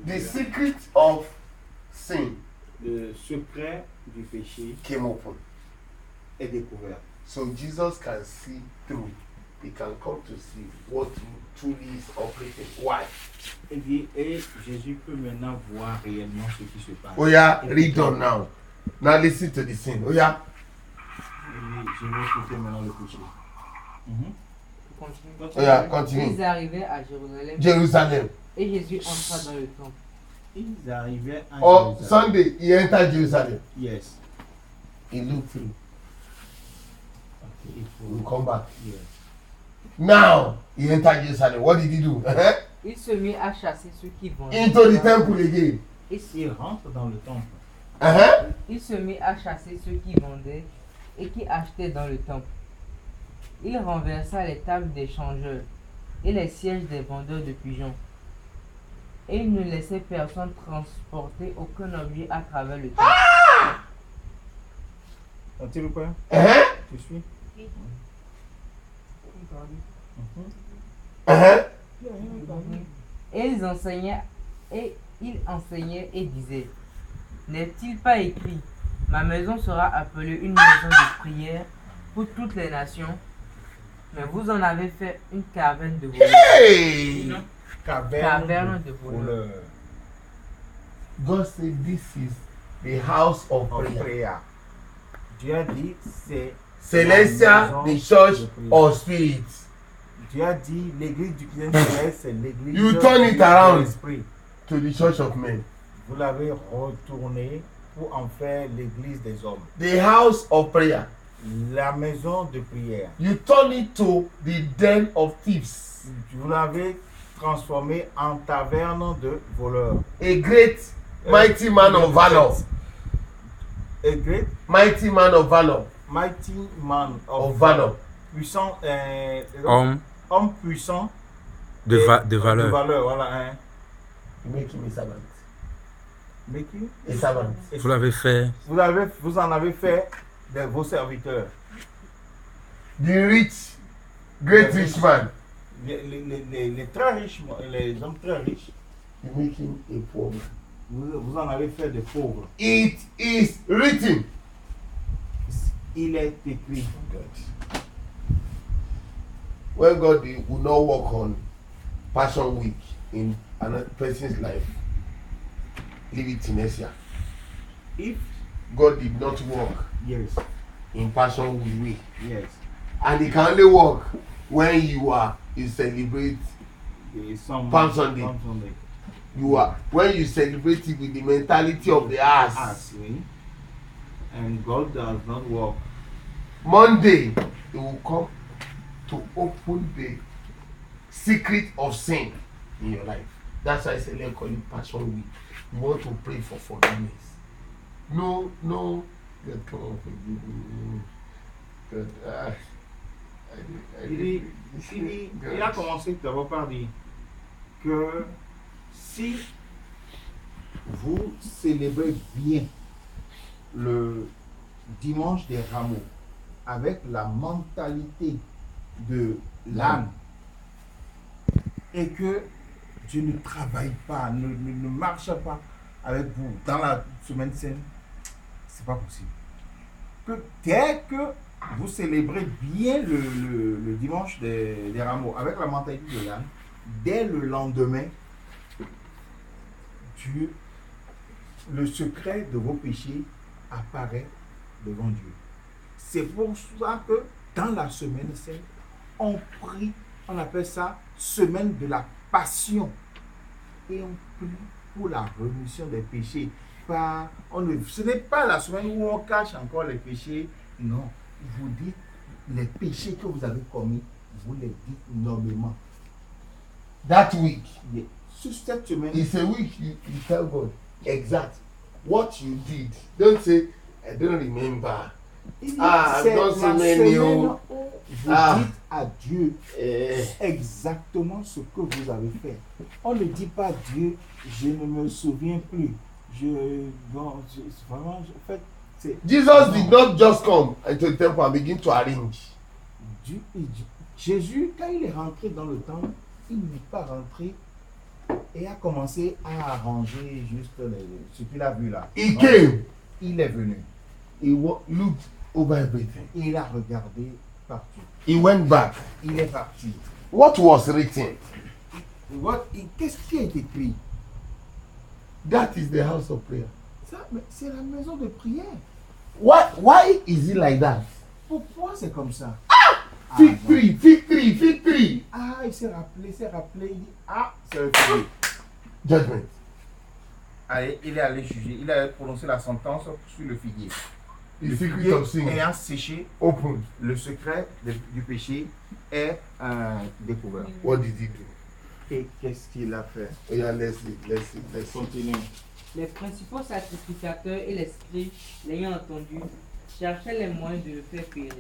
The secret of sin Le secret du péché came open. est découvert. So Jesus can see through. He can come to see what truly is operating. Why? Et Jésus peut maintenant voir réellement ce qui se passe. Oh yeah, read on now. Now listen to the sin. Oh yeah. Je vais écouter maintenant le péché. Continue. Oh yeah, continue. Ils arrivaient à Jérusalem Jerusalem. et Jésus entra dans le temple. Ils arrivaient à On Jérusalem. Sunday, he entered Jerusalem. Yes. He looked through. Okay, il faut... We'll come back. Yes. Now, he entered Jerusalem. What did he do? Il se mit à chasser ceux qui vendaient. Into the temple again. Il rentre dans le temple. Il se mit à chasser ceux qui vendaient et qui achetaient dans le temple. Il renversa les tables des changeurs et les sièges des vendeurs de pigeons. Et il ne laissait personne transporter aucun objet à travers le temple. Continue quoi? Tu suis? Et il enseignait et disait: N'est-il pas écrit, ma maison sera appelée une maison de prière pour toutes les nations, mais vous en avez fait une caverne de voleurs. Hey! Caverne de voleurs. God said this is the house of En prayer. prière. Dieu a dit c'est Celestial, la the maison church de prière. of spirit. Dieu a dit l'église du Christ céleste, c'est l'église You turn it around. de l'esprit. To the church of men. Vous l'avez retourné pour en faire l'église des hommes. The house of prayer. La maison de prière. You turn it to the den of thieves. Vous l'avez transformé en taverne de voleurs. A great, mighty man of valor. A great, Mighty man of valor. mighty man Of valor. Puissant, Homme puissant de de valeur. valeur, voilà. Hein. You make him a servant. Mais qui? A servant. Vous l'avez fait. Vous en avez fait de vos serviteurs. The rich, great rich man. Les très riches, les hommes très riches, You make him a poor man. vous en avez fait des pauvres. It is written. Il est écrit. God. When God will not work on Passion Week in another person's life, leave it to next year. If, God did not work yes, in Passion Week, yes, and He can only work when you celebrate. Palm Sunday. Palm Sunday. When you celebrate it with the mentality of the ass. As we, and God does not work. Monday, He will come to open the secret of sin in your life. That's why I say let's call it Passion Week. You want to pray for forgiveness. No, God come on forgive me. God, Il a commencé d'abord par dire que si vous célébrez bien le dimanche des rameaux avec la mentalité de l'âme et que Dieu ne travaille pas, ne marche pas avec vous dans la semaine sainte, c'est pas possible. Que dès que vous célébrez bien le dimanche des rameaux avec la mentalité de l'âme, dès le lendemain, Dieu, le secret de vos péchés apparaît devant Dieu. C'est pour ça que dans la semaine sainte, on prie, on appelle ça semaine de la passion. Et on prie pour la rémission des péchés. Ce n'est pas la semaine où on cache encore les péchés. Non, vous dites les péchés que vous avez commis, vous les dites nommément. that week, Sur cette semaine, it's a week you tell God exact what you did. Don't say, I don't remember. c'est I've done so la many. semaine Oh. où vous Ah. dites à Dieu Eh, exactement ce que vous avez fait. On ne dit pas Dieu, je ne me souviens plus. En fait, c'est Jesus did not just come into the temple and begin to arrange. Jésus, quand il est rentré dans le temple, il n'est pas rentré Et a commencé à arranger juste ce qu'il a vu là. He came. Il est venu. He looked over everything. Il a regardé partout. He went back. Il est parti. What was written? Qu'est-ce qui est écrit? That is the house of prayer. Ça, c'est la maison de prière. Why is it like that? Pourquoi c'est comme ça? Fig tree, fig tree, fig tree. Ah, il s'est rappelé, il dit, ah, c'est le figuier. Judgment. Allez, il est allé juger, il a prononcé la sentence sur le figuier. The Le secret figuier of sin. ayant séché, Open. le secret du péché est découvert. What did he do? Et qu'est-ce qu'il a fait? Oh yeah, let's see. Continue. Les principaux sacrificateurs et les scribes, l'ayant entendu, cherchaient les moyens de le faire périr.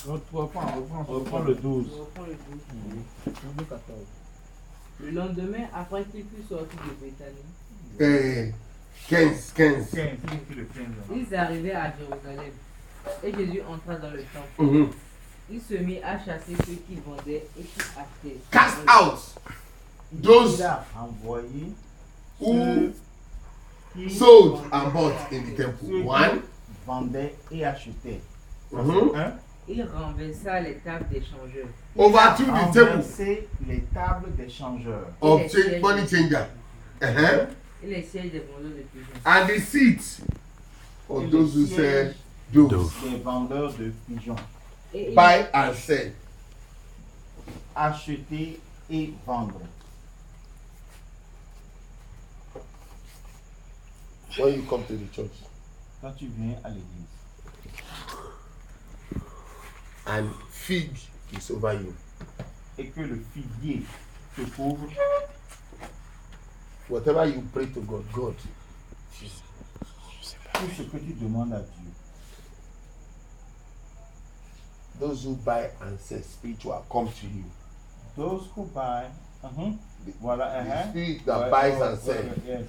Reprends le 12. Je reprends le 12. Le lendemain, après qu'il fut sorti de Béthanie, 15. ils arrivaient à Jérusalem. Et Jésus entra dans le temple. Mhm. Il se mit à chasser ceux qui vendaient et qui achetaient. Cast out those Il a envoyé who qui sold and bought in the temple. ceux qui One. vendaient et achetaient. Mhm. Hein? Il renversa les tables des changeurs. Overthrew the temple Renverser les tables des changeurs. of money changer. Uh-huh. Et les sièges des vendeurs de pigeons. And the seats of those who sell doves. Des vendeurs de pigeons. Et il, Buy and sell. Acheter et vendre. When you come to the church Quand tu viens à l'église and fig is over you, et que le figuier te couvre, whatever you pray to God, tout ce que tu demandes à Dieu, those who buy and sell spiritual come to you. those who buy, voilà, The spirit that Ouais, buys ouais, and sells. ouais, yes.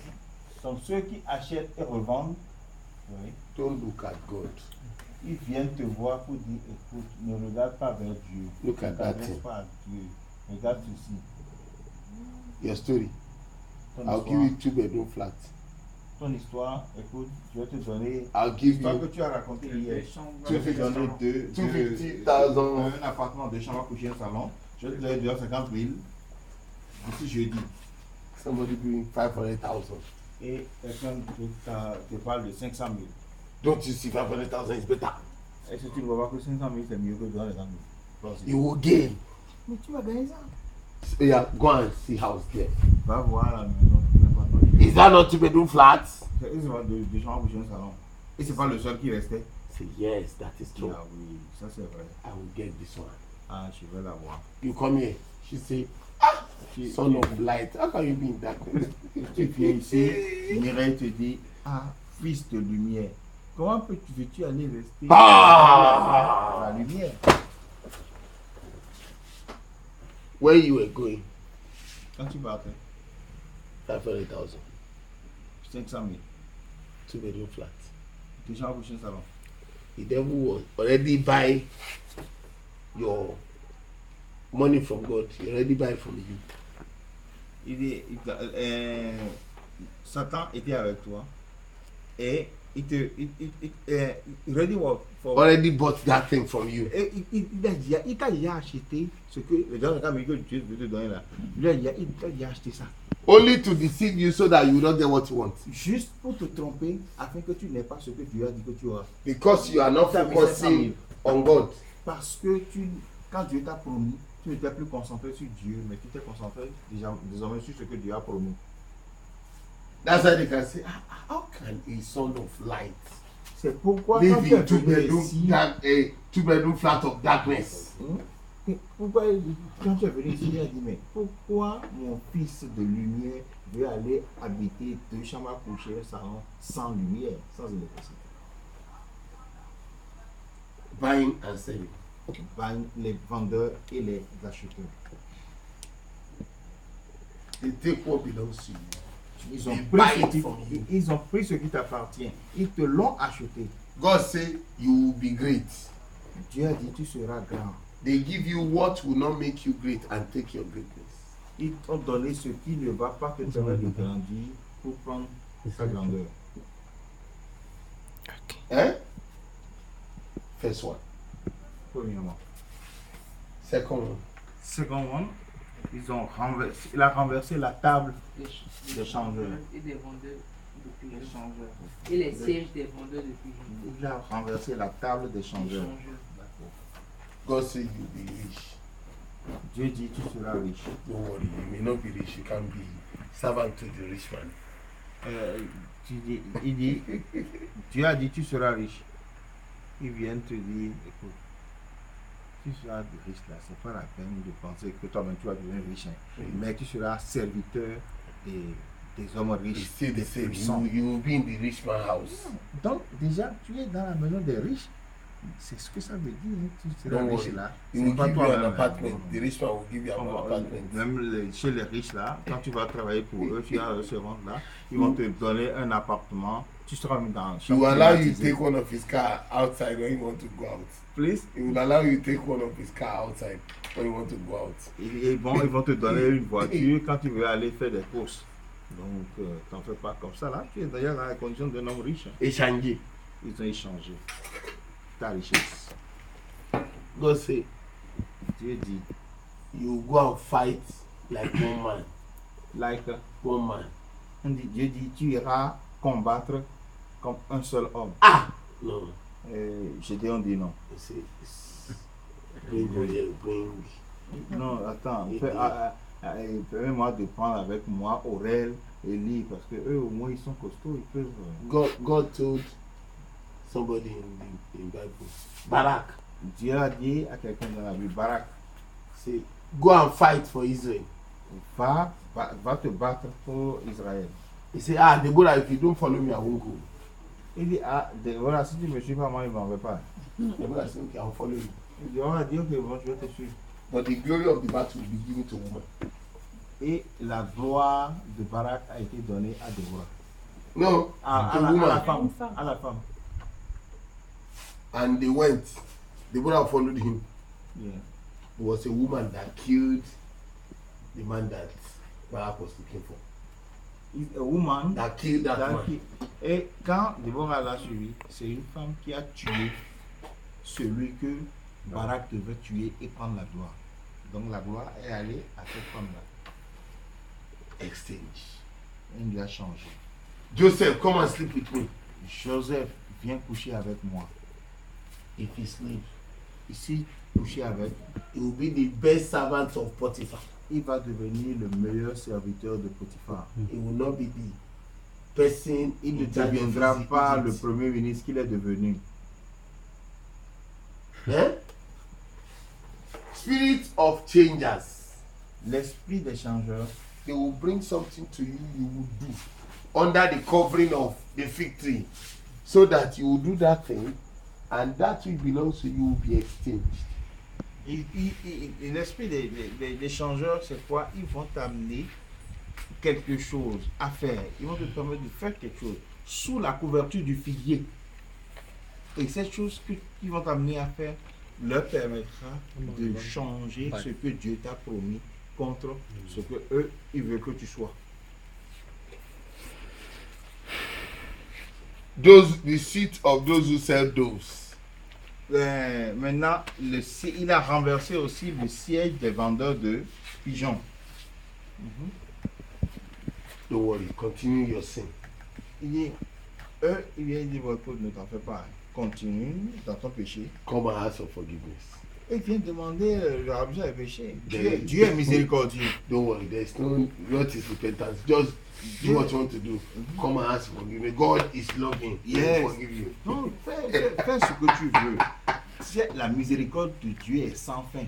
Donc ceux qui achètent et revendent, oui, Don't look at God. ils viennent te voir pour dire, écoute, ne regarde pas vers Dieu, Look at ne that t'adresse thing. pas à Dieu, regarde ceci. Your story. Ton I'll histoire, give you 2-bedroom flat. ton histoire, écoute, je vais te donner I'll give l'histoire que you tu as racontée hier. Je vais te 250,000. donner 250,000. un appartement, 2 chambres à coucher, un salon. Je vais te donner 250 000 d'ici jeudi. somebody doing 500,000. Et quelqu'un te parle de 500 000. Don't you see 500,000 is better? Est-ce que tu ne vois pas que 500 000 c'est mieux que 250 000? You will gain. Mais tu vas gagner ça. So yeah, go and see house there. Va voir la maison. Is that not 2-bedroom flat? C'est de chambres pour un salon. Et c'est pas le seul qui restait. Say yes, that is true. Ah oui, ça c'est vrai. I will get this one. Ah, je vais la voir. You come here. She say, son of light. How can you be in darkness? Tu viens ici, Mireille te dit, ah, fils de lumière. Comment veux-tu aller rester Ah! dans la lumière? Where you were going? Quand tu partais, 500,000. 500 000. 2-bedroom flat. Deux chambres pour un salon. The devil was already buy your money from God. He already buy from you. Satan était avec toi et ready for Already bought that thing from you. et il t'a déjà acheté ce que les gens que Dieu veut te donner là. Il t'a déjà acheté ça. Only to deceive you so that you don't get what you want. Juste pour te tromper afin que tu n'aies pas ce que Dieu a dit que tu auras. Because you are not focusing on God. Parce que quand Dieu t'a promis, tu n'étais plus concentré sur Dieu, mais tu t'es concentré désormais sur ce que Dieu a promis. That's why they can say, how can a son of light C'est pourquoi live quand tu in es venu ici, a 2-bedroom flat of darkness? pourquoi quand tu es venu ici, il a dit, mais pourquoi mon fils de lumière veut aller habiter 2 chambres à coucher, un salon sans lumière, sans électricité? Buying and selling. Les vendeurs et les acheteurs. They take what belongs to you. Ils ont, They pris buy ce it qui, from you. ils ont pris ce qui t'appartient. Ils te l'ont acheté. God say you will be great. Dieu a dit, tu seras grand. They give you what will not make you great and take your greatness. ils t'ont donné ce qui ne va pas te permettre de grandir pour prendre sa grandeur. Hein? First one. Premièrement. Second one. Second one, il a renversé la table des changeurs. Et des vendeurs de pigeons. changeurs. Et les sièges des vendeurs de pigeons. Il a renversé la table des changeurs. God said you'll be rich. Dieu dit tu seras riche. Don't worry, you may not be rich. You can be servant to the rich man. Il dit, Dieu a dit tu seras riche. Ils viennent te dire, écoute, tu seras riche là, c'est pas la peine de penser que toi-même tu vas devenir riche, hein. Mais tu seras serviteur des hommes riches. It's still the same. puissants. You will be in the rich man's house. Donc déjà, tu es dans la maison des riches. C'est ce que ça veut dire, hein. Tu seras Don't riche worry. là. He C'est will pas give you toi-même, an hein. apartment. The rich man will give you an apartment. Même chez les riches là, quand tu vas travailler pour eux, tu as ce rente là, ils vont te donner un appartement. Tu seras dans He will allow you to take one of his car outside when you want to go out. Please. He will allow you to take one of his car outside when you want to go out. Ils vont te donner une voiture quand tu veux aller faire des courses. Donc, t'en fais pas comme ça là. Tu es d'ailleurs dans la condition d'un homme riche. Échanger. Ils ont échangé ta richesse. God say, Dieu dit, you go and fight like one man. like, One man. Dieu dit, tu iras combattre comme un seul homme. Ah! No. Gédéon dit non. He say, bring. Non, attends, permets-moi de prendre avec moi Aurel et Lee, parce que eux au moins ils sont costauds, ils peuvent. God told somebody in Bible, Barak, Dieu a dit à quelqu'un dans la Bible, Barak, say, go and fight for Israel. va te battre pour Israël. He say, ah, Deborah, if you don't follow me, I won't go. Il dit, ah, voilà, si tu me suis pas, moi, il ne m'en veut pas. Deborah say, okay, I'll follow you. Il dit, on a dit, ok, bon, je vais te suivre. But the glory of the battle will be given to woman. Et la gloire de Barak a été donnée à Déborah. No, À to la woman. femme. À la femme. And they went. Deborah followed him. Yeah. It was a woman that killed the man that Barak was looking for. It's a woman That killed that that man. Et quand Déborah l'a suivi, c'est une femme qui a tué celui que Barak devait tuer et prendre la gloire. Donc la gloire est allée à cette femme-là. Exchange. Il lui a changé. Joseph, come and sleep with me. Joseph, viens coucher avec moi. If he sleep, Ici, coucher avec, he will be the best servant of Potiphar. il va devenir le meilleur serviteur de Potiphar. He will not be the person Il ne in charge of deviendra Egypt. pas le premier ministre qu'il est devenu. Eh? Spirit of changers. L'esprit des changeurs, They will bring something to you, you will do under the covering of the fig tree, so that you will do that thing, and that which belongs to you will be exchanged. l'esprit des changeurs, c'est quoi? Ils vont t'amener quelque chose à faire. Ils vont te permettre de faire quelque chose sous la couverture du figuier. Et cette chose qu'ils vont t'amener à faire leur permettra de changer ce que Dieu t'a promis contre ce que eux, ils veulent que tu sois. The seat of those who sell those. Maintenant, il a renversé aussi le siège des vendeurs de pigeons. Don't worry, continue your sin. Il dit, eux, il vient dire, écoute, ne t'en fais pas, continue dans ton péché. Come and ask for forgiveness. Et vient demander le rémission des péchés. Des- Dieu est miséricordieux. Don't worry, there's no what is repentance. Just do what you want to do. Come and ask for forgiveness. God is loving. He Yes. will forgive you. Non, fais ce que tu veux. C'est la miséricorde de Dieu est sans fin.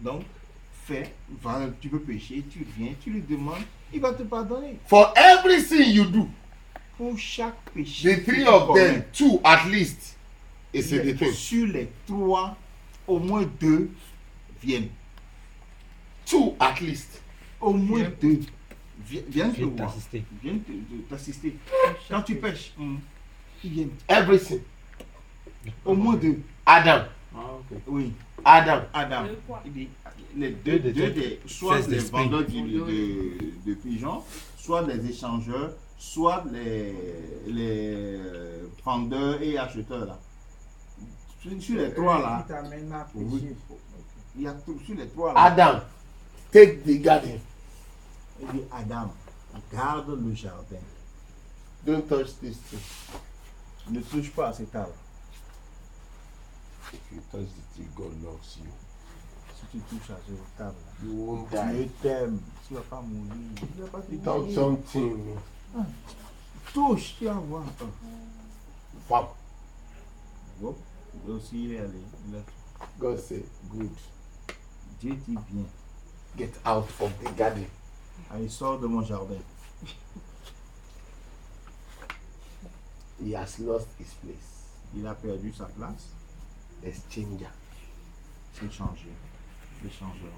Donc, tu peux pécher, tu viens, tu lui demandes, il va te pardonner. For every sin you do, Pour chaque péché, the three que tu of commets, them, two at least, is the thing. sur les trois, au moins deux viennent. Two at least. Au moins Viens. deux viennent te Viens voir. t'assister. Viennent t'assister. Quand tu pêches, ils viennent. Every sin. Au moins deux. Adam, Oui, Adam. Adam. Le quoi? Il dit, les deux soit Cesse les d'esprit. vendeurs de pigeons, soit les échangeurs, soit les vendeurs et acheteurs là. Sur les trois là, Qui t'amène à oui. pécher. Il y a tout sur les trois là. Adam, take the garden. Il dit Adam, garde le jardin. Don't touch this thing. Ne touche pas à cet arbre. If you touch the tree, God loves you. Si tu touches à cet arbre là, You won't Dieu die. t'aime. Tu ne vas pas mourir. Tu ne vas pas te Touch mourir. something. Touche, tu vas voir. Fam. Bon, lui aussi il est allé. God say, good. Dieu dit bien. Get out of the garden. Il sort de mon jardin. He has lost his place. Il a perdu sa place. Exchanger. C'est changé. L'échangeur.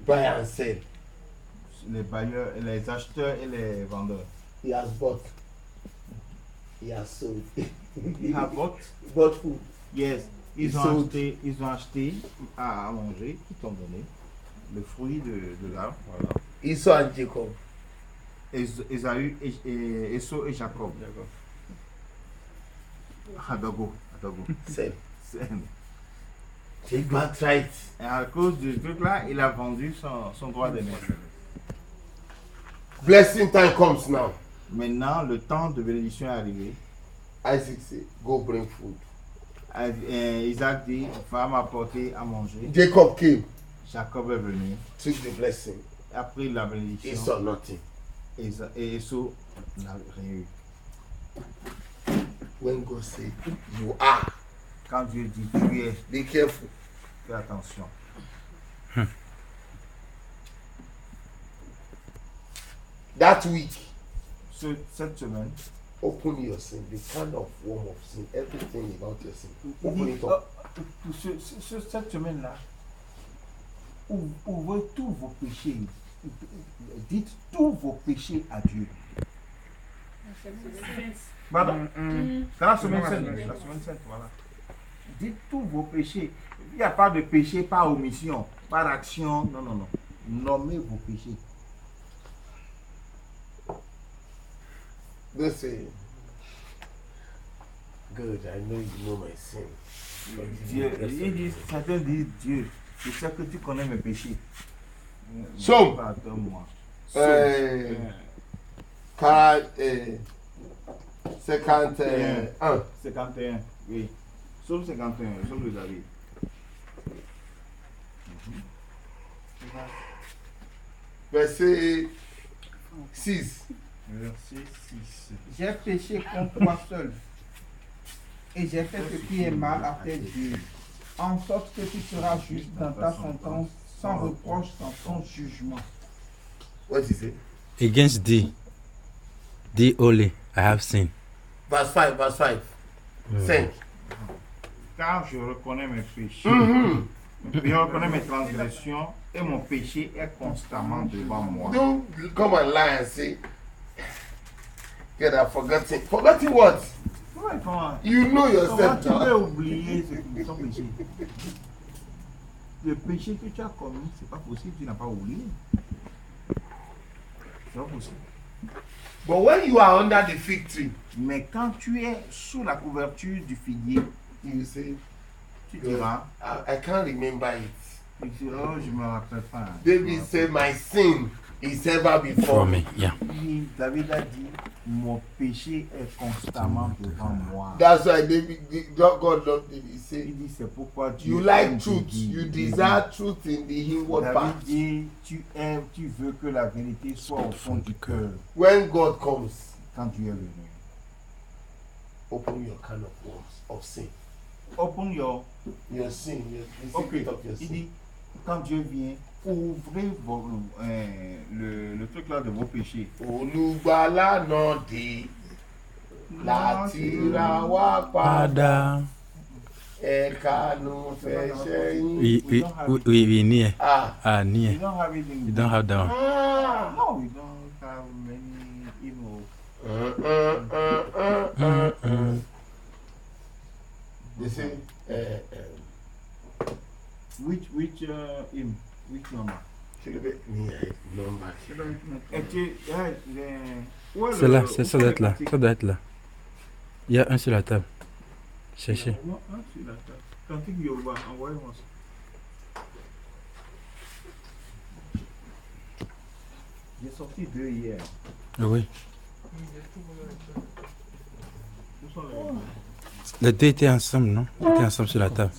Buy and sell. Les bailleurs, les acheteurs et les vendeurs. He has bought. He has sold. Ils have bought. Bought food. Yes. Ils Ils ont sont- acheté à manger, qui t'ont donné le fruit de l'arbre. Voilà. Esau and Jacob. Esaü et Esau et Jacob. Adogo. Sell. C'est- Take back right. Et à cause du truc là, il a vendu son droit de maître. Blessing time comes now. Maintenant, le temps de bénédiction est arrivé. Isaac say, go bring food. Isaac dit, va m'apporter à manger. Jacob came, Jacob est venu, took the blessing. a pris la He bénédiction. saw nothing. Et Esau n'a rien eu. When God say, you are, Quand Dieu dit, tu es, be careful. fais attention. That week, Cette semaine, open your sin, the kind of worm of sin, everything about your sin. il Open dit, it up. cette semaine-là, ouvrez tous vos péchés. Dites tous vos péchés à Dieu. Pardon? C'est la semaine sainte. La semaine sainte, voilà. Dites tous vos péchés. Il n'y a pas de péché par omission, par action. Non, non, non. Nommez vos péchés. They say, good, I know you know my sin. Dieu, il dit, certains disent, Dieu, je sais que tu connais mes péchés. Somme. Pardonne-moi. Euh, 51. 51, oui. Somme 51, Somme de David. Verset 6. Verset 6. J'ai péché contre toi seul. Et j'ai fait ce qui est mal à tes yeux. En sorte que tu seras juste dans ta sentence, sans reproche dans ton jugement. What is it? Against thee only I have sinned. Verse 5, verse 5. 5. Car je reconnais mes péchés. Je reconnais mes transgressions et mon péché est constamment devant moi. Don't come and lie and say, God, I've forgotten. Forgotten what? Ouais, comment You know comment yourself tu peux now. oublier ton péché? Le péché que tu as commis, c'est pas possible, tu n'as pas oublié. C'est pas possible. But when you are under the fig tree, Mais quand tu es sous la couverture du figuier, you say, tu God, diras, I can't remember it. tu diras, oh, je me rappelle pas. David said, my sin is ever For before me. me, yeah. David a dit, mon péché est constamment devant moi. That's why God loved David. He Il said, dit, c'est pourquoi Dieu you aime like truth. David. You desire truth in the inward David part. dit, tu aimes, tu veux que la vérité soit au fond du cœur. When God comes, Quand Dieu est venu. open your can of worms of sin. Open your. Your sin, the Ok. secret of your Il sin. dit, quand Dieu vient, ouvrez le truc là de vos péchés. Olùgbàlà náà dé láti ra wá padà Father, ẹ̀ka ló fẹ́ sẹ́yìn. we near. Ah. Near. We don't have it in You don't have that one. Ah. No, we don't have many, you know. They say, Which hymn? Which number? number. C'est là, ça doit être là. Ça doit être là. Il y a un sur la table. Cherchez. Cantique Yoruba, envoyez-moi ça. J'ai sorti 2 hier. Oui. Où sont les... Les deux étaient ensemble, non? Ils étaient ensemble sur la table.